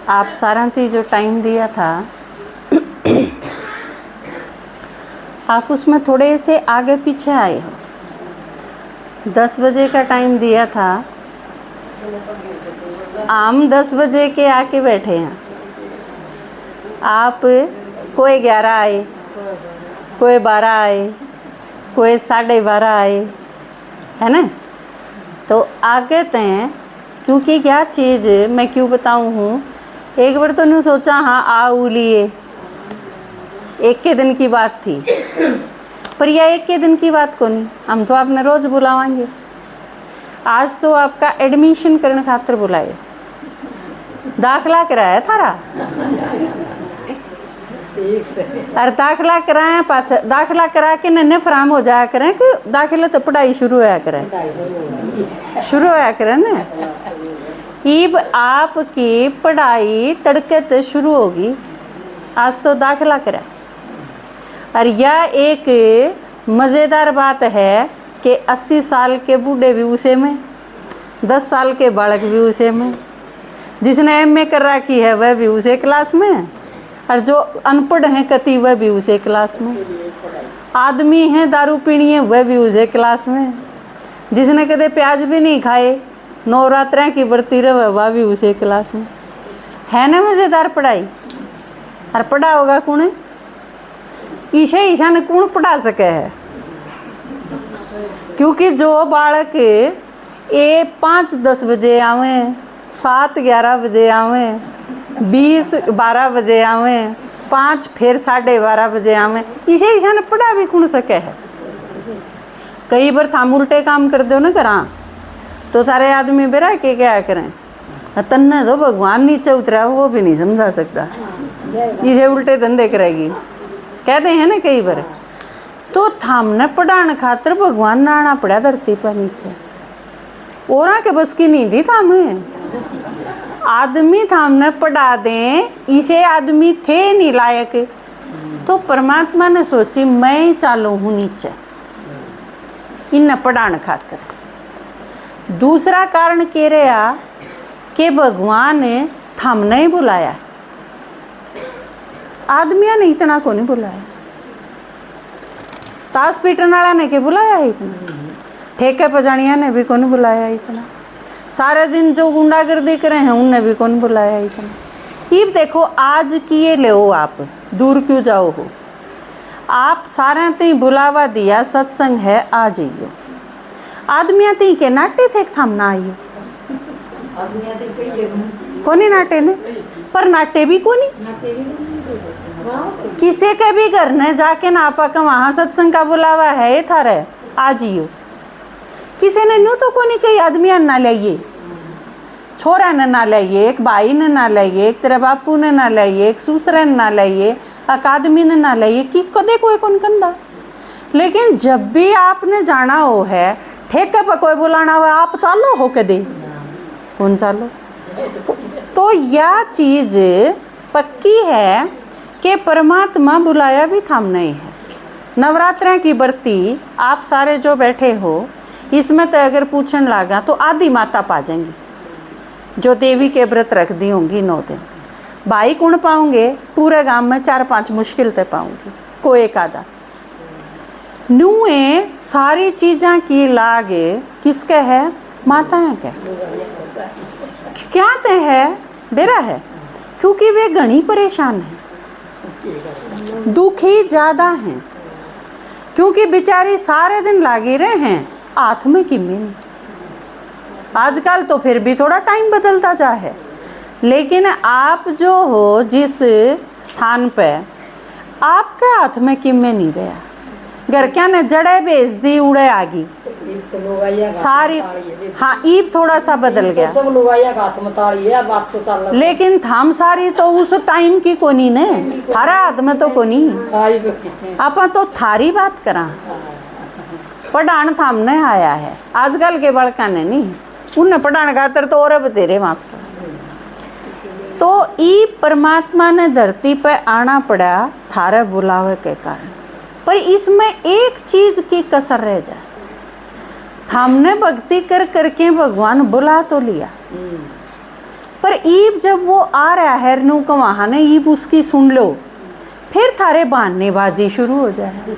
आप सारा थी जो टाइम दिया था आप उसमें थोड़े से आगे पीछे आए हो। 10 बजे का टाइम दिया था, हम 10 बजे के आके बैठे हैं। आप कोई 11 आए, कोई 12 आए, कोई 12:30 आए, है ना। तो आगे तय क्योंकि क्या चीज़ मैं क्यों बताऊँ हूँ, एक बार तो नहीं सोचा हाँ आओ लिए, एक के दिन की बात थी, पर यह एक के दिन की बात को नहीं, हम तो आपने रोज़ बुलावाएंगे। आज तो आपका एडमिशन करने खातर बुलाए, दाखला कराया थारा और दाखला कराया पाछा दाखला करा के नन्हे फराम हो जाया करें कि दाखिला तो पढ़ाई शुरू होया करें, शुरू होया करें ना। इब आपकी पढ़ाई तड़के से शुरू होगी, आज तो दाखला करा। और यह एक मज़ेदार बात है कि 80 साल के बूढ़े भी उसे में, 10 साल के बालक भी उसे में, जिसने एमए कर रखी है वह भी उसे क्लास में, और जो अनपढ़ हैं कति वह भी उसे क्लास में, आदमी हैं दारू पीनी है वह भी उसे क्लास में, जिसने कदे प्याज भी नहीं खाए नवरात्रा की बरती रहे वह भी उसे क्लास में। है ना मज़ेदार पढ़ाई। और पढ़ा होगा कौन, ईशा ईशा ने कौन पढ़ा सके है, क्योंकि जो बालक 5-10 बजे आवे, 7-11 बजे आवे, 20-12 बजे आवे, 5 फिर 12:30 बजे आवे, ईशा ईशा ने पढ़ा भी कौन सके है। कई बार थाम उल्टे काम कर दो ना करा तो सारे आदमी बेरा के क्या करें, तन्ने तो भगवान नीचे उतरा वो भी नहीं समझा सकता, इसे उल्टे धंधे करेगी कहते हैं ना कई बार। तो थामने पढ़ाने खातर भगवान ने आना पड़ा धरती पर नीचे, और के बस की नहीं थी थामें, आदमी थामने पढ़ा दें, इसे आदमी थे नहीं लायक, तो परमात्मा ने सोची मैं चालू हूँ नीचे इन्हें पढ़ाने खातर। दूसरा कारण कह रहा कि भगवान ने थामने ही बुलाया, आदमिया ने इतना को नहीं बुलाया, ताश पीटने वाला ने के बुलाया इतना, ठेके पजानिया ने भी कौन बुलाया इतना, सारे दिन जो गुंडागर्दी करे हैं उनने भी कौन बुलाया इतना। ये देखो आज किए ले हो, आप दूर क्यों जाओ हो, आप सारे ती बुलावा दिया सत्संग है आ जाइयो, आदमिया ती के नाटे थे थाम ना आइयो, कोनी नाटे ने, पर नाटे भी कोनी, किसी के भी घर ने जाके ना आपा का वहाँ सत्संग का बुलावा है थारे आ जाइयो, किसी ने न्यू तो कोनी कई आदमी ना लाइए, छोरा ने ना लाइए, एक भाई ने ना लाइए, एक तेरे बापू ने ना लाइए, एक सूसरे ने ना लाइए, एक आदमी ने ना लाइए, कि कदे कोई कौन कंधा। लेकिन जब भी आपने जाना हो है ठेके पर कोई बुलाना हो आप चालो हो के दे कौन चालो। तो यह चीज़ पक्की है कि परमात्मा बुलाया भी थामना ही है। नवरात्रा की बरती आप सारे जो बैठे हो इसमें तो अगर पूछने लगा तो आधी माता पा जाएंगी, जो देवी के व्रत रख दी होंगी 9 दिन। भाई कौन पाऊंगे, पूरे गांव में 4-5 मुश्किल से पाऊंगी, कोई एक आधा। नुए सारी चीज़ें की लागे किसके है, माताएं के क्या ते है बेरा है, क्योंकि वे घनी परेशान हैं, दुखी ज़्यादा हैं, क्योंकि बेचारी सारे दिन लागे रहे हैं, हाथ में किम्मी नहीं। आजकल तो फिर भी थोड़ा टाइम बदलता जा है, लेकिन आप जो हो जिस स्थान पे आपके हाथ में किम्मे नहीं रहा, घर क्या ने जड़े भेज दी उड़े आगी सारी। हाँ ईब थोड़ा सा बदल गया, लेकिन थाम सारी तो उस टाइम की कोनी ने, थारा हाथ में तो कोनी। आप तो थारी बात करा, पढ़ान थामने आया है, आजकल के बड़का ने नहीं, उन्हें पढ़ाने खातर तो और बतेरे मास्टर। तो ई परमात्मा ने धरती पे आना पड़ा थारे बुलावे के कारण, पर इसमें एक चीज की कसर रह जाए, हमने भक्ति कर करके भगवान बुला तो लिया, पर ईब जब वो आ रहा है रू का वहां ने ईब उसकी सुन लो, फिर थारे बहानेबाजी शुरू हो जाए।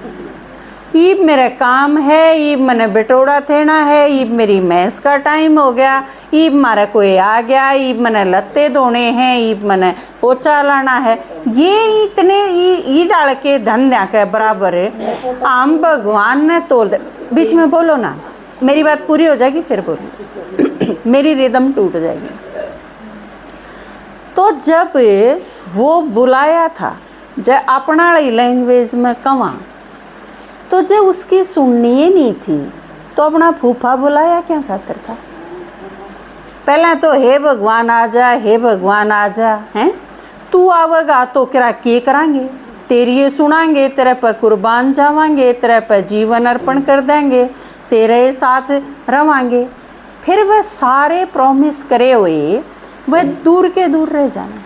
ईब मेरा काम है, ईब मैंने बिटोड़ा थेना है, ईब मेरी मैस का टाइम हो गया, ईब मारा कोई आ गया, ईब मैंने लत्ते धोने हैं, ईब मैंने पोछा लाना है। ये इतने ई डाल के धंधा के बराबर है। आम भगवान ने तोल दे। बीच में बोलो ना, मेरी बात पूरी हो जाएगी फिर बोलो मेरी रिदम टूट जाएगी। तो जब वो बुलाया था जब अपना लैंग्वेज में कवा, तो जब उसकी सुननी ही नहीं थी तो अपना फूफा बुलाया क्या खातिर था? पहला तो हे भगवान आ जा, हे भगवान आ जा, हैं तू आवेगा तो क्या के करांगे, तेरी ये सुनांगे, तेरे पर कुर्बान जावांगे, तेरे पर जीवन अर्पण कर देंगे, तेरे साथ रवांगे। फिर वह सारे प्रॉमिस करे हुए वह दूर के दूर रह जाना।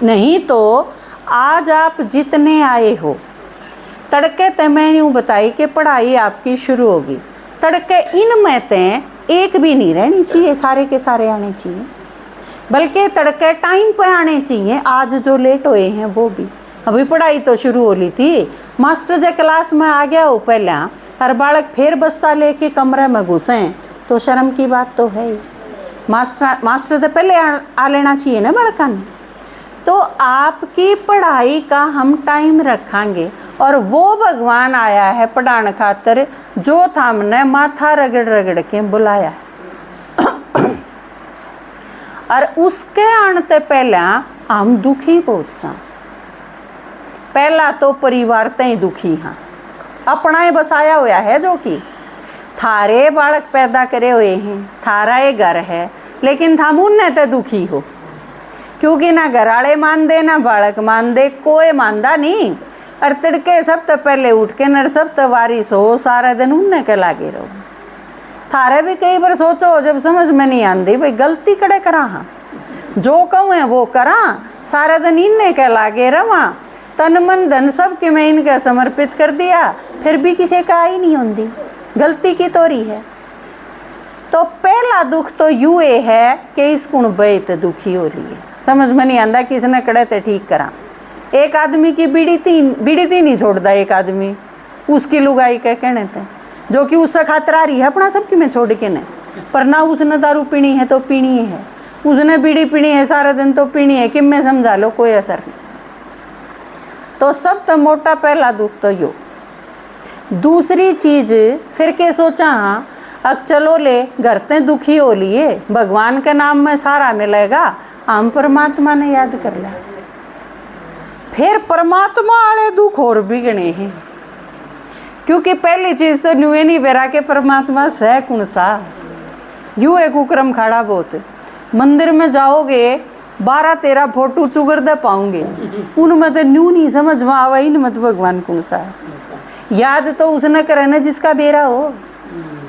नहीं तो आज आप जितने आए हो, तड़के ते मैंने यूँ बताई कि पढ़ाई आपकी शुरू होगी, तड़के इनमें ते एक भी नहीं रहनी चाहिए, सारे के सारे आने चाहिए, बल्कि तड़के टाइम पे आने चाहिए। आज जो लेट हुए हैं वो भी, अभी पढ़ाई तो शुरू हो ली थी, मास्टर जो क्लास में आ गया हो पहला, हर बालक फिर बस्ता लेके कमरे में घुसे तो शर्म की बात तो है ही। मास्टर तो पहले आ लेना चाहिए ना बड़का ने। तो आपकी पढ़ाई का हम टाइम रखेंगे, और वो भगवान आया है पढ़ाने खातर जो हमने माथा रगड़ रगड़ के बुलाया है और उसके आने से पहले हम दुखी बहुत सा। पहला तो परिवार ते ही दुखी हाँ, अपना ही बसाया हुआ है, जो कि थारे बालक पैदा करे हुए हैं, थारा ये घर है, लेकिन थम उनने तो दुखी हो, क्योंकि ना घर वाले मान दे ना बालक मान दे, कोई मानदा नहीं। और तिड़के सब तो पहले उठ के नर सब तो वारिस हो, सारा दिन उनने के लागे रहो। थारे भी कई बार सोचो जब समझ में नहीं आती भाई गलती कड़े करा, हाँ जो कहूँ है वो करा, सारा दिन इनने के लागे रवा, तन मन धन सब के मैं इनके समर्पित कर दिया, फिर भी किसी का ही नहीं होती, गलती की तोरी है। तो पहला दुख तो यू है कि इस गुण बेत दुखी हो रही है, समझ में नहीं आंदा किसने कड़े ते ठीक करा। एक आदमी की बीड़ी थी नहीं छोड़ता, एक आदमी उसकी लुगाई के कहने थे, जो कि उससे खतरा रही है अपना सब की मैं छोड़ के नहीं, पर ना उसने दारू पीनी है तो पीनी है, उसने बीड़ी पीनी है सारा दिन तो पीनी है, कि मैं समझा लो कोई असर नहीं। तो सब तो मोटा पहला दुख तो यो। दूसरी चीज फिर के सोचा, हाँ अब चलो ले घर ते दुखी हो लिए, भगवान के नाम में सारा मिलेगा, हम परमात्मा ने याद कर लिया। फिर परमात्मा वाले दुख और भी गणे हैं, क्योंकि पहली चीज तो न्यू नहीं बेरा के परमात्मा सह कुण सा, यू एक उक्रम खाड़ा बहुत। मंदिर में जाओगे 12-13 फोटो चुगर दे पाओगे, उनमें तो न्यू नहीं समझ में आवा, इनमें तो भगवान कुण सा है। याद तो उसने करे ना जिसका बेरा हो,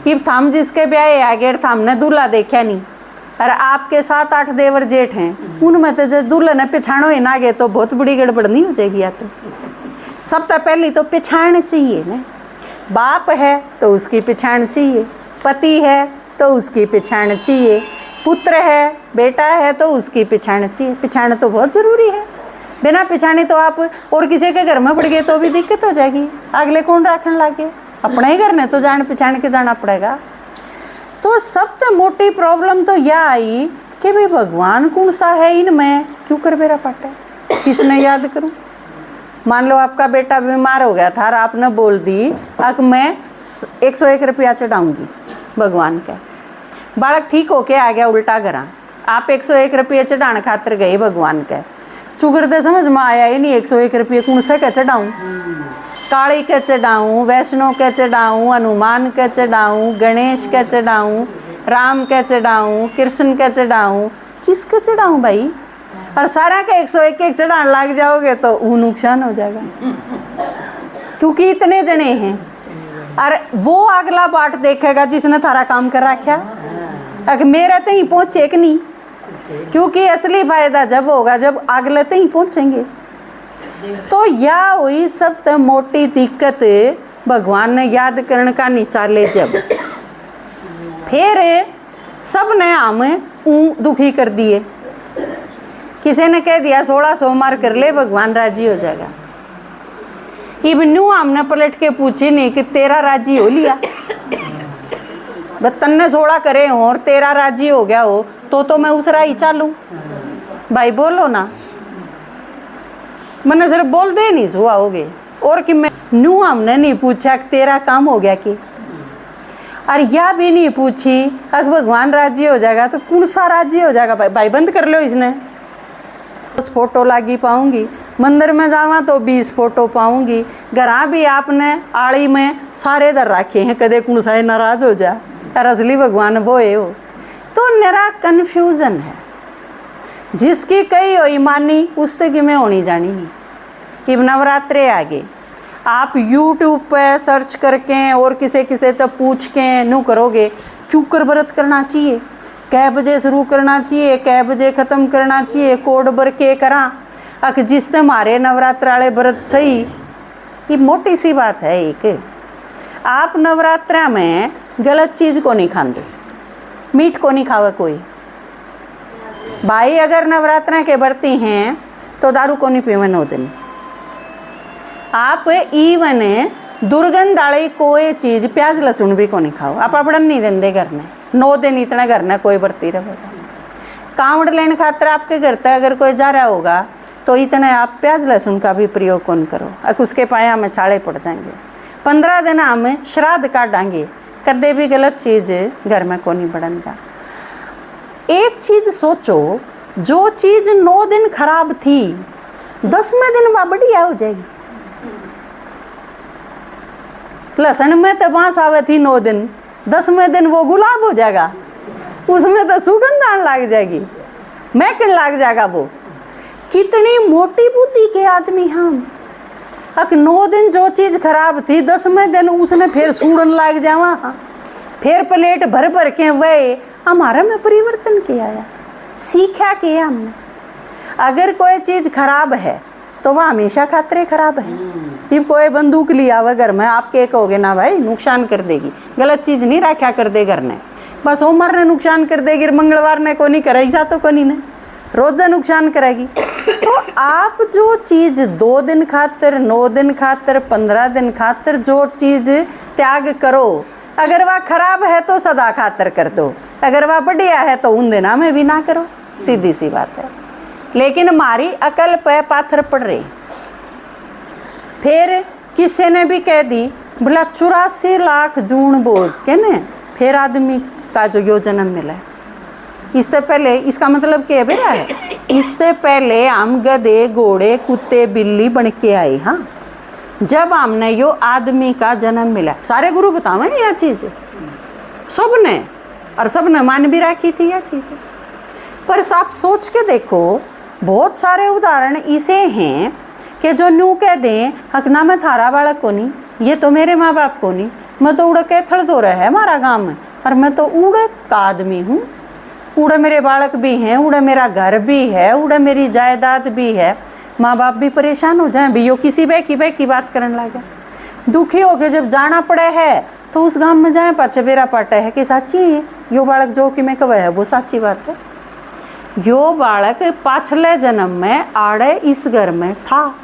कि थाम जिसके ब्याह आगे थामने दूल्हा देखा नहीं, और आपके 7-8 देवर जेठ हैं, उनमें तो जब दूल्हे ने पिछाणो ही ना गए तो बहुत बड़ी गड़बड़ नहीं हो जाएगी। या तो सब तो पहली तो पिछाण चाहिए ना, बाप है तो उसकी पिछाण चाहिए, पति है तो उसकी पिछाण चाहिए, पुत्र है बेटा है तो उसकी पिछाण चाहिए। पिछाण तो बहुत ज़रूरी है, बिना पिछाने तो आप और किसी के घर में पड़ गए तो भी दिक्कत हो जाएगी, अगले कौन रखने लगे, अपने ही घर ने तो जान पिछाण के जाना पड़ेगा। तो सबसे मोटी प्रॉब्लम तो यह आई कि भाई भगवान कौन सा है इनमें, क्यों कर मेरा पाटा, किसने याद करूं। मान लो आपका बेटा बीमार हो गया था और आपने बोल दी अब मैं 101 रुपया चढ़ाऊंगी भगवान का, बालक ठीक होके आ गया उल्टा करा, आप 101 रुपये चढ़ाने खातर गए भगवान के, चुगरते समझ में आया ही नहीं 101 रुपये कौन से का चढ़ाऊँ, काली के चढ़ाऊँ, वैष्णो के चढ़ाऊँ, हनुमान के चढ़ाऊँ, गणेश के चढ़ाऊँ, राम के चढ़ाऊँ, कृष्ण के चढ़ाऊँ, किसके चढ़ाऊँ भाई। और सारा का 101 चढ़ाने लग जाओगे तो वो नुकसान हो जाएगा, क्योंकि इतने जने हैं। और वो अगला बाट देखेगा जिसने थारा काम कर रखा, अगर मेरे तक ही पहुँचे कि नहीं, क्योंकि असली फायदा जब होगा जब अगले तक ही पहुँचेंगे। तो यह हुई सबसे मोटी दिक्कत भगवान ने याद करने का नहीं चाले जब फिर सब ने हमें दुखी कर दिए। किसी ने कह दिया 16 सोमवार कर ले, भगवान राजी हो जाएगा। इबनू हमने पलट के पूछी नहीं कि तेरा राजी हो लिया, बतन ने 16 करे हो और तेरा राजी हो गया हो तो मैं उस राही चालू। भाई बोलो ना, मैंने सिर्फ बोल दे नहीं सुहा होगे और कि मैं नू हमने नहीं पूछा कि तेरा काम हो गया कि, और यह भी नहीं पूछी अगर भगवान राजी हो जाएगा तो कौन सा राजी हो जाएगा। भाई बंद कर लो इसने, 10 फोटो लागी पाऊंगी, मंदिर में जावा तो 20 फोटो पाऊंगी, घर भी आपने आड़ी में सारे दर रखे हैं, कदे कौन सा नाराज हो जा और असली भगवान बोए हो। तो मेरा कन्फ्यूजन है, जिसकी कई हो मानी उस तक में होनी जानी नहीं। कि नवरात्रे आगे आप YouTube पे सर्च करके और किसे किसे तक पूछ के नू करोगे क्यों कर व्रत करना चाहिए, कै बजे शुरू करना चाहिए, कै बजे ख़त्म करना चाहिए, कोड बर के करा अख जिससे हमारे नवरात्र वाले व्रत सही। ये मोटी सी बात है। एक आप नवरात्रा में गलत चीज़ को नहीं खाते, मीट को नहीं खावे कोई। भाई अगर नवरात्रा के बरती हैं तो दारू को नहीं पीवे 9 दिन। आप इवन दुर्गंध वाली कोई चीज़ प्याज लहसुन भी को नहीं खाओ। आप अपड़न नहीं देंगे घर में 9 दिन, इतना घर में कोई बरती रहेगा। कांवड़ लेने खातर आपके घर तक अगर कोई जा रहा होगा तो इतने आप प्याज लहसुन का भी प्रयोग कौन करो, उसके पाए हमें छाले पड़ जाएंगे। 15 दिन हम श्राद्ध काटेंगे, कदे भी गलत चीज़ घर में को नहीं बढ़ेगा। एक चीज़ सोचो, जो चीज़ 9 दिन खराब थी 10वें दिन वह बढ़िया हो जाएगी। लहसुन में तो बांस आवे थी 9 दिन, 10वें दिन वो गुलाब हो जाएगा, उसमें तो सुगंध आने लग जाएगी, महकने लग जाएगा। वो कितनी मोटी बुद्धि के आदमी हम। अक 9 दिन जो चीज़ खराब थी 10वें दिन उसने फिर सूड़न लग जावा, फिर प्लेट भर भर के वह हमारा में परिवर्तन किया है, सीखा किया हमने। अगर कोई चीज़ खराब है तो वह हमेशा खातरे खराब है। ये कोई बंदूक लिया हुआ घर में, आप क्या कहोगे ना भाई नुकसान कर देगी, गलत चीज़ नहीं रखा कर दे घर ने, बस सोमवार ने नुकसान कर देगी, मंगलवार ने को नहीं करेगी, ऐसा तो को नहीं ने रोज़ा नुकसान करेगी। तो आप जो चीज़ 2 दिन खातर, 9 दिन खातर, 15 दिन खातर जो चीज़ त्याग करो, अगर वह खराब है तो सदा खातर कर दो, अगर वह बढ़िया है तो उन दिनों में भी ना करो, सीधी सी बात है। लेकिन हमारी अकल पे पाथर पड़ रही। फिर किसी ने भी कह दी बोला 84 लाख जून बोल के ने फिर आदमी का जो यो जन्म मिला है। इससे पहले इसका मतलब क्या बेरा है, इससे पहले हम गधे घोड़े कुत्ते बिल्ली बन के आए। हाँ, जब हमने यो आदमी का जन्म मिला, सारे गुरु बतावे ना यह चीज़, सब ने और सब ने मान भी रखी थी यह चीज़। पर आप सोच के देखो, बहुत सारे उदाहरण इसे हैं कि जो न्यू कह दें हकना मैं थारा बालक को नहीं, ये तो मेरे माँ बाप को नहीं, मैं तो उड़ के थड़ दो रहा है हमारा गाँव में, और मैं तो उड़ का आदमी हूँ, उड़े मेरे बालक भी हैं, उड़े मेरा घर भी है, उड़े मेरी जायदाद भी है। माँ बाप भी परेशान हो जाए, भी यो किसी बे की बात करने लगे। दुखी हो के जब जाना पड़े है तो उस गांव में जाए पाचे बेरा पाटा है कि साची है यो बालक जो कि मैं कहे है वो साची बात है। यो बालक पाछले जन्म में आड़े इस घर में था,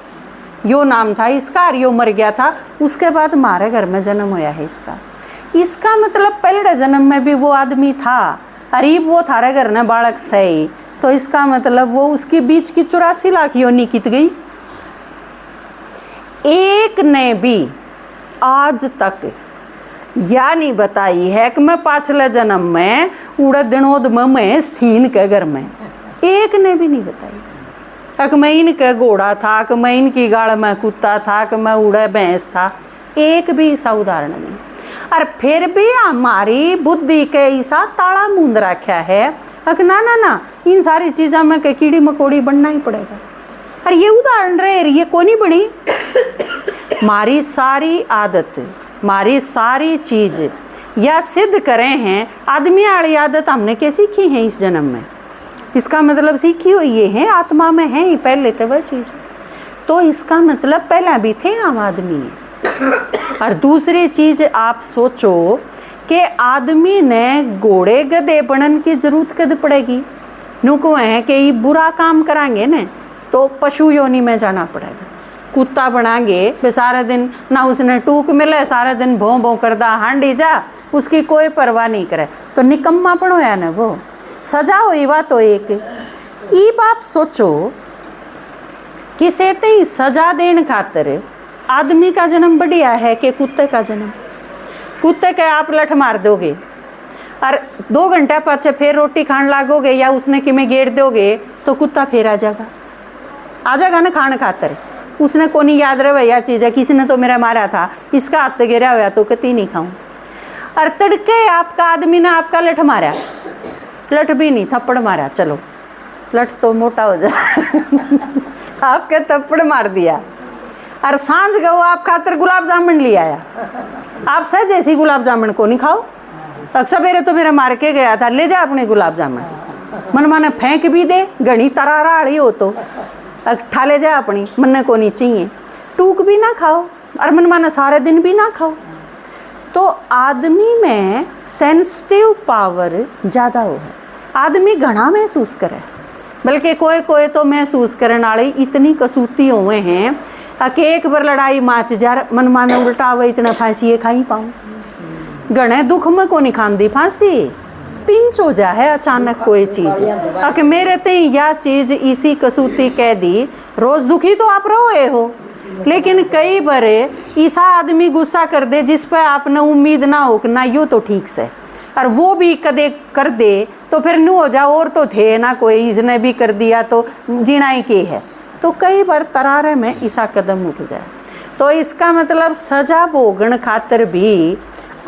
यो नाम था इसका, और यो मर गया था, उसके बाद हमारे घर में जन्म होया है इसका। इसका मतलब पहले जन्म में भी वो आदमी था, अरीब वो थारे घर ने बालक सही, तो इसका मतलब वो उसके बीच की 84 लाख योनि कित गई। एक ने भी आज तक या नहीं बताई है कि मैं पाछले जन्म में उड़े दिनोद में मैं स्थीन के घर में, एक ने भी नहीं बताई। कि मैं इनके घोड़ा था, कि मैं इनकी गाड़ में कुत्ता था, कि मैं उड़े भैंस था, एक भी ऐसा उदाहरण नहीं। और फिर भी हमारी बुद्धि के ऐसा ताला मूंद रखा है कि ना ना ना इन सारी चीज़ों में के कीड़ी मकोड़ी बनना ही पड़ेगा। और ये उदाहरण रहे, ये को नहीं बनी। हमारी सारी आदत, हमारी सारी चीज़ या सिद्ध करे हैं आदमी वाली आदत हमने क्या सीखी है इस जन्म में, इसका मतलब सीखी हुई ये है, आत्मा में है ही पहले तो वह चीज़। तो इसका मतलब पहला भी थे हम आदमी। और दूसरी चीज़ आप सोचो कि आदमी ने घोड़े गधे बनने की जरूरत कद पड़ेगी। नुको है कि ये बुरा काम करांगे न तो पशु योनि में जाना पड़ेगा। कुत्ता बनाएंगे वे सारा दिन ना उसने टूक मिले, सारा दिन भों भों करदा हांडी जा, उसकी कोई परवाह नहीं करे तो निकम्मा पड़ो या न वो सजा हुई बात तो एक ई बात सोचो कि सेते ही सजा देने खातिर आदमी का जन्म बढ़िया है कि कुत्ते का जन्म। कुत्ते के आप लठ मार दोगे और 2 घंटे पाछे फिर रोटी खान लागोगे या उसने कि में गेड़ दोगे तो कुत्ता फिर आ जाएगा ना खाने खातर। उसने को नहीं याद रहे यह चीज़ है, किसी ने तो मेरा मारा था, इसका हाथ गिरा हुआ तो कती नहीं खाऊं। और तड़के आपका आदमी ने आपका लठ मारा, लठ भी नहीं थप्पड़ मारा, चलो लठ तो मोटा हो जाए आपके थप्पड़ मार दिया। और सांझ गो आप खातर गुलाब जामुन ले आया, आप सह जैसी गुलाब जामुन को नहीं खाओ। सवेरे तो मेरा मार के गया था, ले जा अपने गुलाब जामुन, मन माने फेंक भी दे, घनी तरारा आड़ी हो तो ठा ले जा अपनी, मन को नहीं चाहिए। टूक भी ना खाओ और मन माने सारे दिन भी ना खाओ। तो आदमी में सेंसिटिव पावर ज़्यादा हो है, आदमी घना महसूस करे, बल्कि कोई तो महसूस करने वाले इतनी कसूती हुए हैं कि एक बार लड़ाई माच जा मन माने उल्टा हुआ इतना फांसी खाई पाऊँ। गणे दुख में को नहीं खाती फांसी, पिंच हो जा है अचानक कोई चीज कि मेरे ते यह चीज इसी कसूती कह दी, रोज दुखी तो आप रोए हो, लेकिन कई बार ऐसा आदमी गुस्सा कर दे जिस पर आपने उम्मीद ना हो कि ना यो तो ठीक से, और वो भी कदे कर दे तो फिर नु हो जा और तो थे ना कोई, इसने भी कर दिया तो जीना ही के है। तो कई बार तरारे में ऐसा कदम उठ जाए। तो इसका मतलब सजा भोगन खातर भी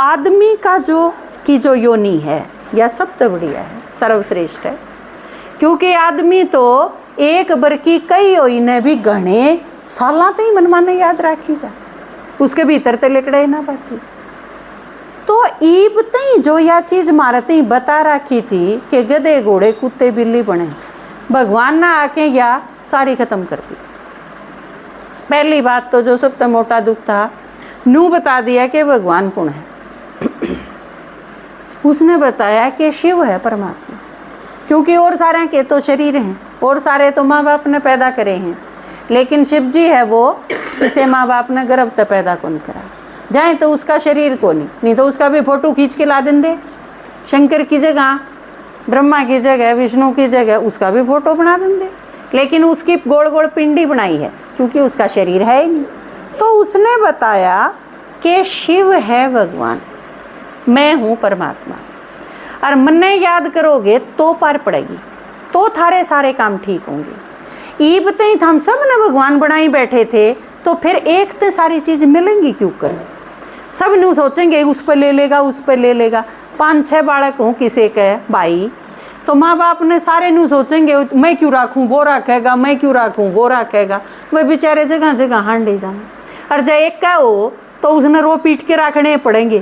आदमी का जो योनि है यह सबसे बढ़िया है, सर्वश्रेष्ठ है। क्योंकि आदमी तो एक बार की कई होई ने भी घने साल तो ही मन माने याद रखी जा, उसके भीतर ते लिकड़े ना बात चीज। तो ईब तई जो यह चीज मारते ही बता रखी थी कि गधे घोड़े कुत्ते बिल्ली बने, भगवान ना आके या सारी खत्म कर दी। पहली बात तो जो सबसे मोटा दुख था, नू बता दिया कि भगवान कौन है। उसने बताया कि शिव है परमात्मा, क्योंकि और सारे के तो शरीर हैं और सारे तो माँ बाप ने पैदा करे हैं, लेकिन शिव जी है वो इसे माँ बाप ने गर्भ तक पैदा कौन करा, जाए तो उसका शरीर को नहीं तो उसका भी फोटो खींच के ला देंगे। शंकर की जगह, ब्रह्मा की जगह, विष्णु की जगह उसका भी फोटो बना देंगे, लेकिन उसकी गोल गोल पिंडी बनाई है क्योंकि उसका शरीर है ही नहीं। तो उसने बताया कि शिव है भगवान, मैं हूँ परमात्मा, और मन्ने याद करोगे तो पार पड़ेगी, तो थारे सारे काम ठीक होंगे। ईब तई हम सब ने भगवान बनाई बैठे थे तो फिर एक तो सारी चीज़ मिलेंगी क्यों कर। सब नू सोचेंगे उस पर ले लेगा, उस पर ले लेगा। 5-6 बालक हों किसी के भाई, तो माँ बाप ने सारे नू सोचेंगे मैं क्यों रखूँ वो रखेगा, मैं क्यों रखूँ वो रखेगा, वह बेचारे जगह जगह हांडे जाए। और जब एक का हो तो उसने रो पीट के रखने पड़ेंगे,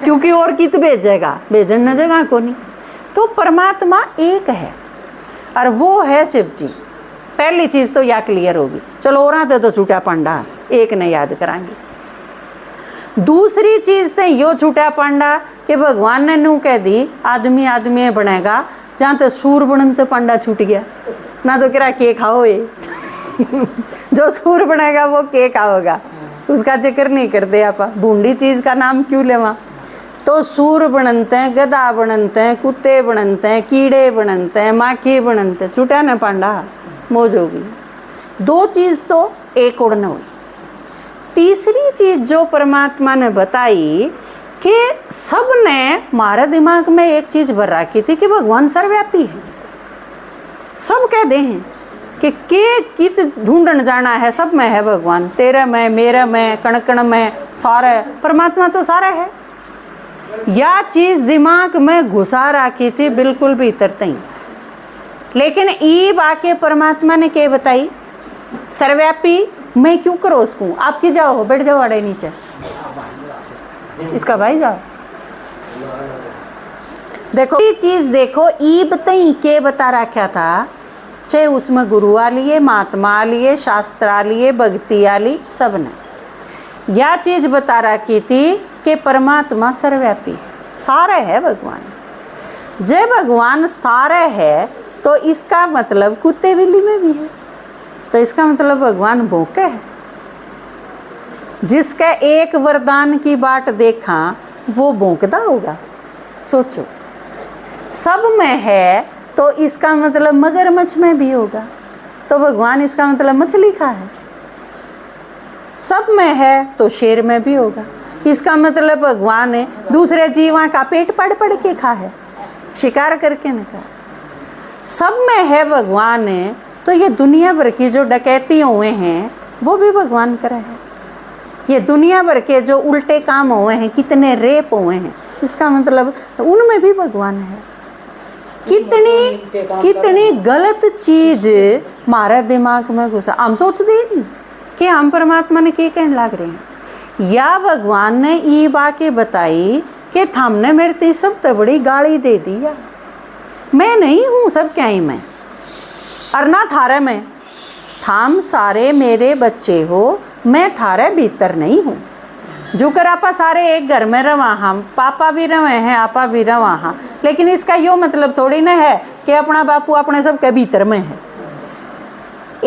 क्योंकि और कित भेजेगा, भेजन न जगह को नहीं। तो परमात्मा एक है और वो है शिव जी। पहली चीज़ तो यह क्लियर होगी। चलो और आते तो छूटा पांडा एक ने याद कराएंगे। दूसरी चीज़ तो यो छूटा पांडा कि भगवान ने नू कह दी आदमी आदमी बनेगा, जहाँ तो सूर बनन तो पांडा छूट गया ना, तो करा के खाओ ये जो सूर बनेगा वो के खाओगा, उसका जिक्र नहीं करते आप। बूंदी चीज़ का नाम क्यों लेवा। तो सूर बनते हैं, गधा बनते हैं, कुत्ते बनते हैं, कीड़े बनते हैं, माखी बनते हैं, छूटा न पांडा मौज होगी। 2 चीज़ तो एक और न हुई। तीसरी चीज़ जो परमात्मा ने बताई कि सब ने हमारे दिमाग में एक चीज़ भर रखी थी कि भगवान सर्वव्यापी है। सब कह दे हैं कि कित ढूंढन जाना है, सब में है भगवान, तेरे में, मेरे में, कण कण में, सारे परमात्मा तो सारा है। यह चीज़ दिमाग में घुसा रखी थी बिल्कुल भीतर तई। लेकिन ईब आके परमात्मा ने क्या बताई, सर्वव्यापी मैं क्यों करो उसको, आपकी जाओ बैठ जाओ अड़े नीचे, इसका भाई जाओ। देखो ये चीज़ देखो, ईब तई के बता रखा था, चाहे उसमें गुरु आ लिए, महात्मा आ लिए, शास्त्र आ लिए, भक्ति आ ली, सब ने यह चीज़ बता रखी थी कि परमात्मा सर्वव्यापी, सारे है भगवान। जब भगवान सारे है तो इसका मतलब कुत्ते बिल्ली में भी है, तो इसका मतलब भगवान भूखे है। जिसका एक वरदान की बाट देखा वो भौंकदा होगा। सोचो, सब में है तो इसका मतलब मगरमच्छ में भी होगा, तो भगवान इसका मतलब मछली का है। सब में है तो शेर में भी होगा, इसका मतलब भगवान ने दूसरे जीवा का पेट पड़ पड़ के खा है, शिकार करके न खा। सब में है भगवान ने, तो ये दुनिया भर की जो डकैती हुए हैं वो भी भगवान करे है। ये दुनिया भर के जो उल्टे काम हुए हैं, कितने रेप हुए हैं, इसका मतलब उनमें भी भगवान है। कितनी गलत चीज हमारे दिमाग में घुसा, हम सोचते ही नहीं कि हम परमात्मा ने क्या कहने लग रहे हैं। या भगवान ने ये बातें बताई कि थामने मेरे ते सब तो बड़ी गाली दे दी, या मैं नहीं हूँ सब क्या ही मैं, और ना थारे में, थाम सारे मेरे बच्चे हो, मैं थारे भीतर नहीं हूँ। जो कर आपा सारे एक घर में रवा, हम पापा भी रवे हैं, आपा भी रवा हाँ, लेकिन इसका यो मतलब थोड़ी ना है कि अपना बापू अपने सब के भीतर में है।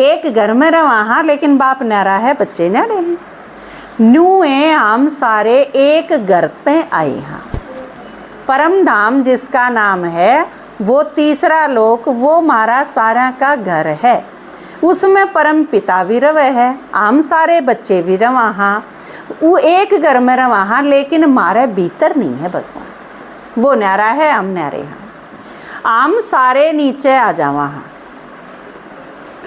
एक घर में रवा हाँ, लेकिन बाप न्यारा है, बच्चे न्यारे हैं। न्यूए हम सारे एक घर ते आए हाँ। परम धाम जिसका नाम है वो तीसरा लोक, वो हमारा सारा का घर है। उसमें परम पिता भी रवे है, हम सारे बच्चे भी रवा हाँ, वो एक घर में रवा हाँ, लेकिन हमारे भीतर नहीं है भगवान। वो न्यारा है, हम न्यारे हाँ। हम सारे नीचे आ जावा हाँ,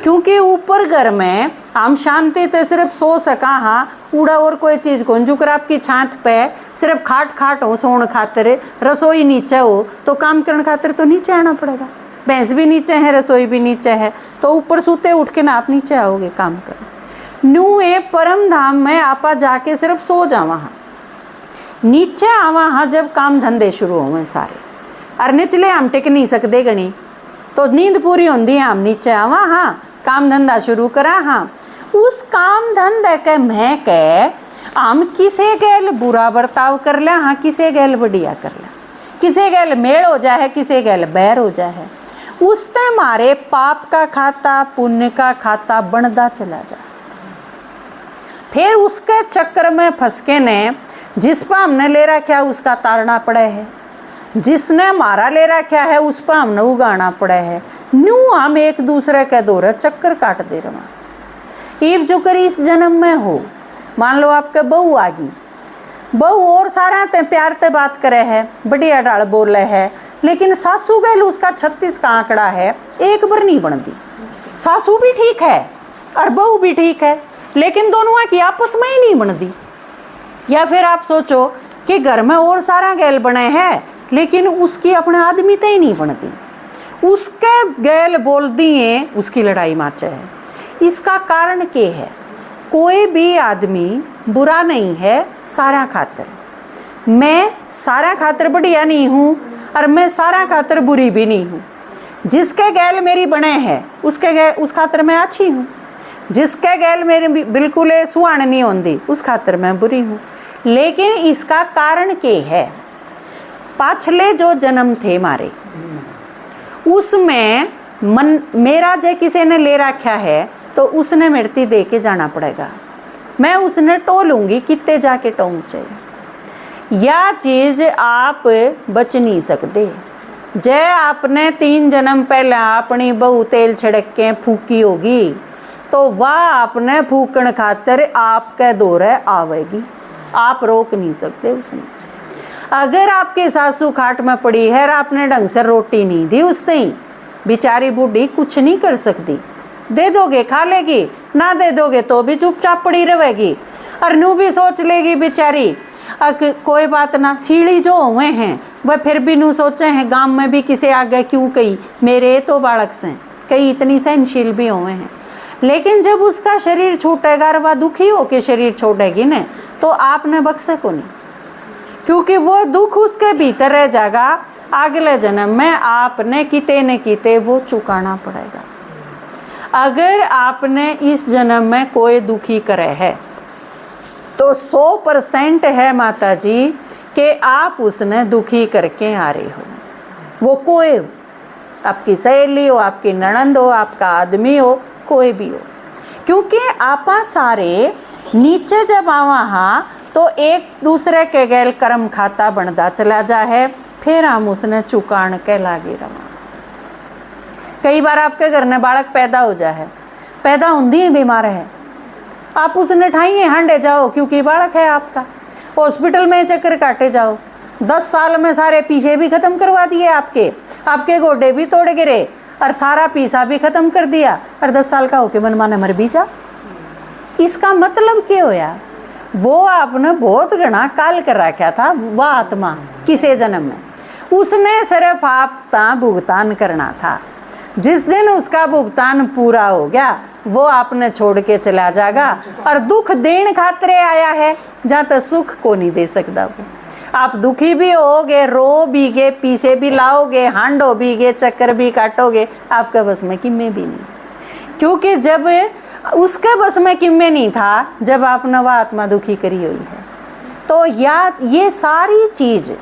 क्योंकि ऊपर घर में हम शांति तो सिर्फ सो सका हाँ, उड़ा और कोई चीज़ को जुकर आपकी छात पे सिर्फ खाट हो सोने खातिर, रसोई नीचे हो तो काम करने खातिर तो नीचे आना पड़ेगा। भैंस भी नीचे है, रसोई भी नीचे है, तो ऊपर सोते उठ के ना आप नीचे आओगे काम कर। न्यू ए परम धाम में आपा जाके सिर्फ सो जावा हाँ, नीचे आवा हाँ जब काम धंधे शुरू हो सारे, और निचले हम टिक नहीं सकते गणी, तो नींद पूरी होती है, हम नीचे आवा हाँ, काम धंधा शुरू करा हाँ। उस काम धंधे के मैं के हम किसे गैल बुरा बर्ताव कर ले हाँ, किसे गैल बढ़िया कर ले, किसे गैल मेल हो जाए, किसे गैल बैर हो जाए, उससे हमारे पाप का खाता पुण्य का खाता बनता चला जाए। फिर उसके चक्कर में फंस के ने जिस पर हमने ले रखा उसका तारना पड़े है, जिसने हमारा ले रखा है उस पर हमने उगाना पड़े है। न्यू हम एक दूसरे के दौरे चक्कर काट दे रहे। ईब जो करी इस जन्म में हो, मान लो आपके बहू आ गई, बहू और सारा ते प्यार ते बात करे है, बढ़िया डाल बोले है, लेकिन सासू गैल उसका 36 का आंकड़ा है, एक बार नहीं बनती। सासू भी ठीक है और बहू भी ठीक है, लेकिन दोनों की आपस में ही नहीं बनती। या फिर आप सोचो कि घर में और सारा गैल बने हैं, लेकिन उसकी अपने आदमी ते ही नहीं बनती, उसके गैल बोल दिए उसकी लड़ाई माचे है। इसका कारण क्या है? कोई भी आदमी बुरा नहीं है सारा खातर। मैं सारा खातर बढ़िया नहीं हूँ और मैं सारा खातर बुरी भी नहीं हूँ। जिसके गैल मेरी बने हैं उसके गैल उस खातर मैं अच्छी हूँ, जिसके गैल मेरी बिल्कुल सुहान नहीं होती उस खातर मैं बुरी हूँ। लेकिन इसका कारण क्या है? पाछले जो जन्म थे मारे उसमें मन मेरा जे किसी ने ले रखा है तो उसने मृत्यु दे के जाना पड़ेगा। मैं उसने टो लूँगी, कितने जाके टोंग चाहिए। यह चीज़ आप बच नहीं सकते। जय आपने 3 जन्म पहले अपनी बहू तेल छिड़क के फूकी होगी तो वह आपने फूकण खातर आपके दौरे आवेगी, आप रोक नहीं सकते उसने। अगर आपके सासू खाट में पड़ी है और आपने ढंग से रोटी नहीं दी उससे ही, बेचारी बूढ़ी कुछ नहीं कर सकती। दे दोगे खा लेगी, ना दे दोगे तो भी चुपचाप पड़ी रहेगी। और नू भी सोच लेगी बेचारी कोई बात ना। सीढ़ी जो हुए हैं वह फिर भी नू सोचे हैं गांव में भी किसे आगे क्यों कही, मेरे तो बालक से कई इतनी सहनशील भी हुए हैं। लेकिन जब उसका शरीर छूटेगा और वह दुखी होकर शरीर छोड़ेगी न तो आपने बख्शे को नहीं, क्योंकि वो दुख उसके भीतर रह जाएगा। अगले जन्म में आपने किते न किते वो चुकाना पड़ेगा। अगर आपने इस जन्म में कोई दुखी करे है तो 100% है माता जी कि आप उसने दुखी करके आ रहे हो, वो कोई हो, आपकी सहेली हो, आपकी ननंद हो, आपका आदमी हो, कोई भी हो, क्योंकि आपा सारे नीचे जब आवा हाँ तो एक दूसरे के गैल कर्म खाता बनता चला जा है, फिर हम उसने चुकान के लागे रवा। कई बार आपके घर में बालक पैदा हो जाए, पैदा होंदी ही बीमार है, आप उसने ठाइए हांडे जाओ क्योंकि बालक है आपका, हॉस्पिटल में चक्कर काटे जाओ, 10 साल में सारे पीछे भी खत्म करवा दिए, आपके गोडे भी तोड़ गिरे और सारा पीसा भी खत्म कर दिया, और 10 साल का होके मनमाने मर भी जा। इसका मतलब क्या होया, वो आपने बहुत घना काल कर रखा था, वह आत्मा किसे जन्म में, उसने सिर्फ आपका भुगतान करना था। जिस दिन उसका भुगतान पूरा हो गया वो आपने छोड़ के चला जाएगा, और दुख देने खातरे आया है, जहाँ तक सुख को नहीं दे सकता वो। आप दुखी भी होगे, रो भी गे, पीछे भी लाओगे, हांडो भी गे, चक्कर भी काटोगे, आपके बस में किम्मे भी नहीं, क्योंकि जब उसके बस में किम्मे नहीं था, जब आपने वह आत्मा दुखी करी हुई है। तो ये सारी चीज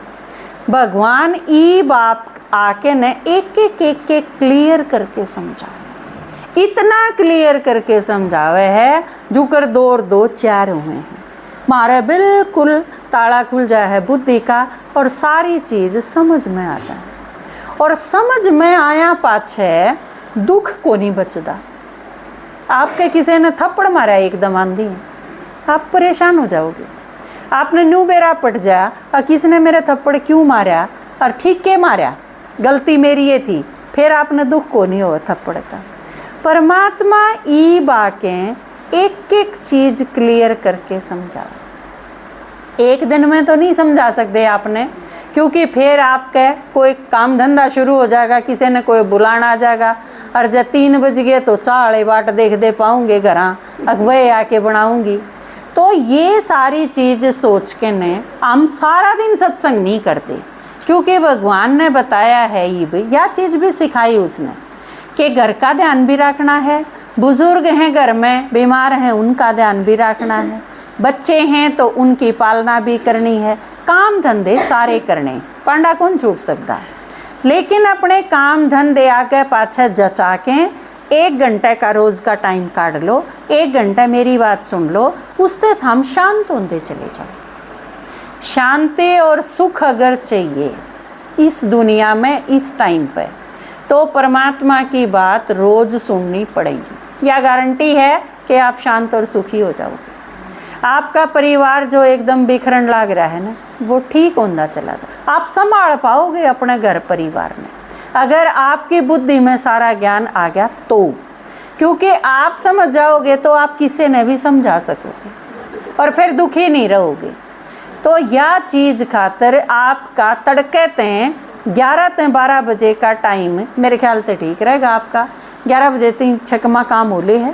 भगवान ई बाप आके ने एक एक क्लियर करके समझावे, इतना क्लियर करके समझावे है जो कर 2 और 2 4 हुए हैं, मारे बिल्कुल ताला खुल जाए है बुद्धि का, और सारी चीज समझ में आ जाए। और समझ में आया पाछे दुख को नहीं बचता। आपके किसी ने थप्पड़ मारा एकदम आंधी, आप परेशान हो जाओगे, आपने न्यू बेरा पट जा, और किसने मेरे थप्पड़ क्यों मारा और ठीक के मारा, गलती मेरी ये थी, फिर आपने दुख को नहीं हो थप्पड़ का। परमात्मा ई बाकें एक एक चीज क्लियर करके समझा, एक दिन में तो नहीं समझा सकते आपने, क्योंकि फिर आपके कोई काम धंधा शुरू हो जाएगा, किसी ने कोई बुलाना आ जाएगा, और जब 3 बज गए तो चाले बाट देख दे पाऊंगे घरा, अगवे आके बनाऊंगी। तो ये सारी चीज सोच के ने हम सारा दिन सत्संग नहीं करते, क्योंकि भगवान ने बताया है, ये भी यह चीज़ भी सिखाई उसने कि घर का ध्यान भी रखना है, बुजुर्ग हैं घर में बीमार हैं उनका ध्यान भी रखना है, बच्चे हैं तो उनकी पालना भी करनी है, काम धंधे सारे करने, पांडा कौन छूट सकता है। लेकिन अपने काम धंधे आगे पाछे जचा के 1 घंटे का रोज का टाइम काट लो, 1 घंटा मेरी बात सुन लो, उससे हम शांत होते चले जाओ। शांति और सुख अगर चाहिए इस दुनिया में इस टाइम पे, तो परमात्मा की बात रोज सुननी पड़ेगी। यह गारंटी है कि आप शांत और सुखी हो जाओगे। आपका परिवार जो एकदम बिखरन लाग रहा है ना, वो ठीक होता चला जाए, आप संभाल पाओगे अपने घर परिवार में, अगर आपकी बुद्धि में सारा ज्ञान आ गया तो। क्योंकि आप समझ जाओगे तो आप किसी ने भी समझा सकोगे और फिर दुखी नहीं रहोगे। तो यह चीज़ खातर आपका तड़के तें 11 से 12 बजे का टाइम मेरे ख्याल से ठीक रहेगा आपका। 11 बजे तक छकमा काम होले है,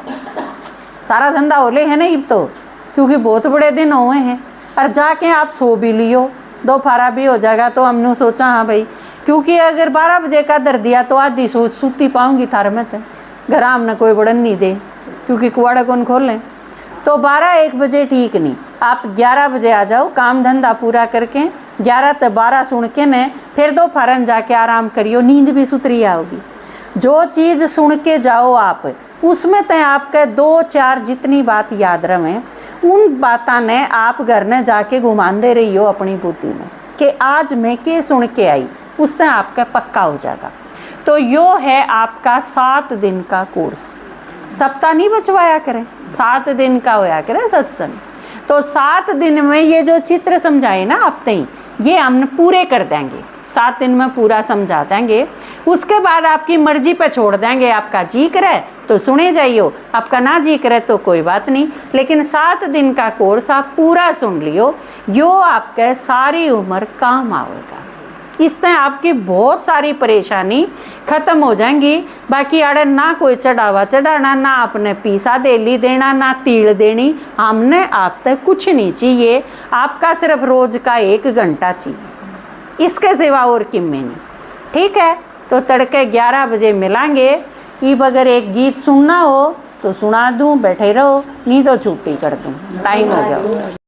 सारा धंधा होले है ना अब तो, क्योंकि बहुत बड़े दिन हुए हैं। और जाके आप सो भी लियो, दोपहर भी हो जाएगा। तो हमने सोचा हाँ भाई, क्योंकि अगर 12 बजे का दर दिया तो आधी सोच सूती पाऊँगी थार में, तो घर हमने कोई बड़न नहीं दे, क्योंकि कुआड़ा कौन खोल लें। तो 12-1 बजे ठीक नहीं, आप 11 बजे आ जाओ, काम धंधा पूरा करके 11 से 12 सुन के ने फिर दोपहर जाके आराम करियो, नींद भी सुतरी आओगी। जो चीज़ सुन के जाओ आप, उसमें तो आपके 2-4 जितनी बात याद रहे, उन बातों ने आप घर ने जाके घुमाते रही हो अपनी बुद्धि में कि आज मैं क्या सुन के आई, उससे आपका पक्का हो जाएगा। तो यो है आपका 7 दिन का कोर्स। सप्ताह नहीं बचवाया करें, 7 दिन का होया करें सत्संग। तो 7 दिन में ये जो चित्र समझाए ना आप तई, ये हम पूरे कर देंगे, 7 दिन में पूरा समझा देंगे। उसके बाद आपकी मर्जी पे छोड़ देंगे, आपका जी करे तो सुने जाइयो, आपका ना जी करे तो कोई बात नहीं। लेकिन 7 दिन का कोर्स आप पूरा सुन लियो, यो आपके सारी उम्र काम आएगा। इससे आपकी बहुत सारी परेशानी खत्म हो जाएंगी। बाकी अड़े ना कोई चढ़ावा चढ़ाना, ना आपने पीसा देली देना, ना तील देनी, हमने आप तक कुछ नहीं चाहिए। आपका सिर्फ रोज का 1 घंटा चाहिए, इसके सिवा और किम्मे नहीं। ठीक है, तो तड़के 11 बजे मिलांगे। अब अगर एक गीत सुनना हो तो सुना दूं, बैठे रहो, नहीं तो छुट्टी कर दूं, टाइम हो गया।